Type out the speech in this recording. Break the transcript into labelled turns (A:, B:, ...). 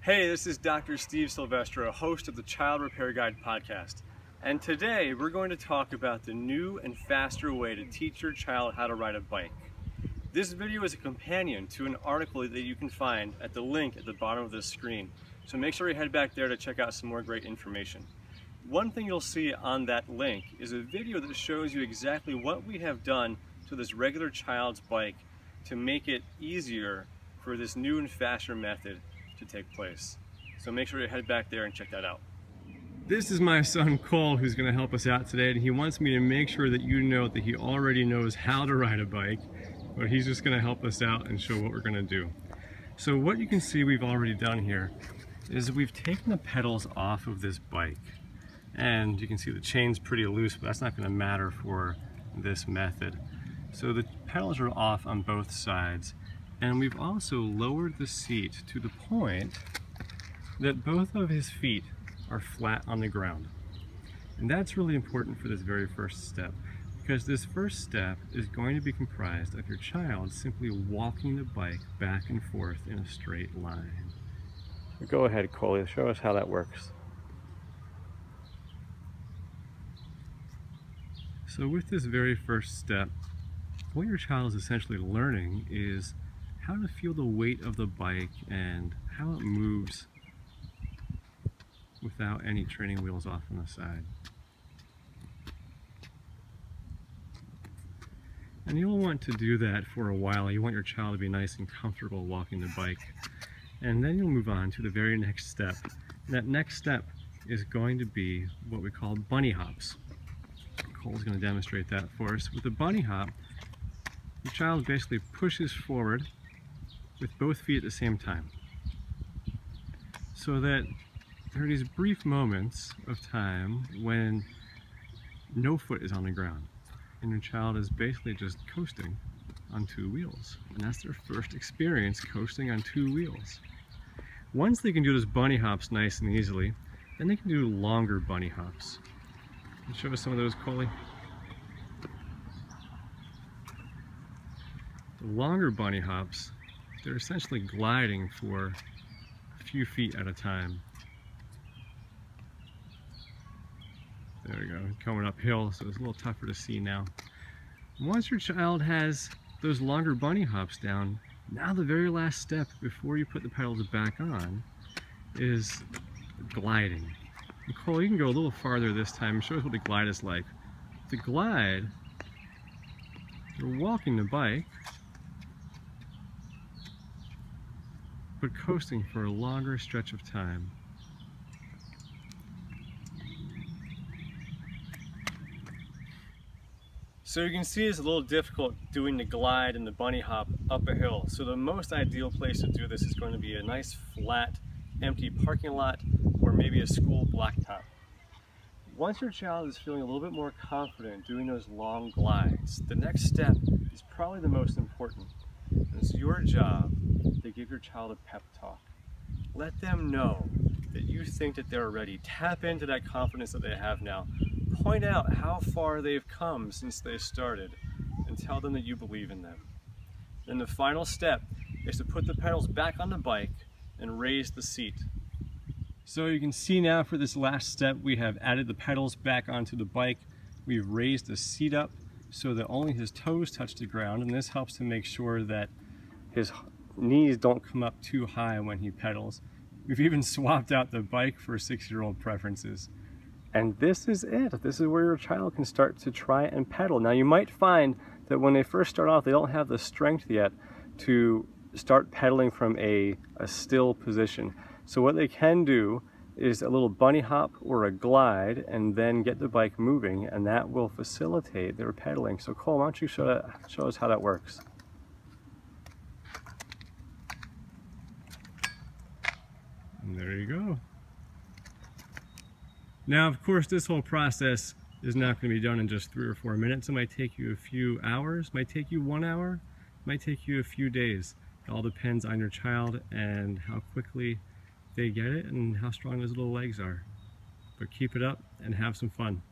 A: Hey, this is Dr. Steve Silvestro, host of the Child Repair Guide podcast. And today we're going to talk about the new and faster way to teach your child how to ride a bike. This video is a companion to an article that you can find at the link at the bottom of this screen. So make sure you head back there to check out some more great information. One thing you'll see on that link is a video that shows you exactly what we have done to this regular child's bike to make it easier for this new and faster method to take place. So make sure you head back there and check that out. This is my son Cole, who's going to help us out today, and he wants me to make sure that you know that he already knows how to ride a bike, but he's just going to help us out and show what we're going to do. So what you can see we've already done here is we've taken the pedals off of this bike, and you can see the chain's pretty loose, but that's not going to matter for this method. So the pedals are off on both sides. And we've also lowered the seat to the point that both of his feet are flat on the ground. And that's really important for this very first step, because this first step is going to be comprised of your child simply walking the bike back and forth in a straight line. Go ahead, Coley, show us how that works. So with this very first step, what your child is essentially learning is how to feel the weight of the bike and how it moves without any training wheels off on the side. And you'll want to do that for a while. You want your child to be nice and comfortable walking the bike. And then you'll move on to the very next step. And that next step is going to be what we call bunny hops. Cole's going to demonstrate that for us. With the bunny hop, your child basically pushes forward with both feet at the same time, so that there are these brief moments of time when no foot is on the ground and your child is basically just coasting on two wheels, and that's their first experience, coasting on two wheels. Once they can do those bunny hops nice and easily, then they can do longer bunny hops. Can you show us some of those, Coley? The longer bunny hops, they're essentially gliding for a few feet at a time. There we go, coming uphill, so it's a little tougher to see now. Once your child has those longer bunny hops down, now the very last step before you put the pedals back on is gliding. Nicole, you can go a little farther this time and show us what the glide is like. The glide, you're walking the bike, but coasting for a longer stretch of time. So you can see it's a little difficult doing the glide and the bunny hop up a hill. So the most ideal place to do this is going to be a nice flat, empty parking lot or maybe a school blacktop. Once your child is feeling a little bit more confident doing those long glides, the next step is probably the most important. It's your job to give your child a pep talk. Let them know that you think that they're ready. Tap into that confidence that they have now. Point out how far they've come since they started and tell them that you believe in them. Then the final step is to put the pedals back on the bike and raise the seat. So you can see now for this last step, we have added the pedals back onto the bike. We've raised the seat up so that only his toes touch the ground, and this helps to make sure that his knees don't come up too high when he pedals. We've even swapped out the bike for 6-year-old preferences. And this is it. This is where your child can start to try and pedal. Now you might find that when they first start off, they don't have the strength yet to start pedaling from a still position. So what they can do is a little bunny hop or a glide and then get the bike moving, and that will facilitate their pedaling. So Cole, why don't you show us how that works? And there you go. Now, of course, this whole process is not going to be done in just 3 or 4 minutes. It might take you a few hours, might take you 1 hour, might take you a few days. It all depends on your child and how quickly they get it and how strong those little legs are. But keep it up and have some fun.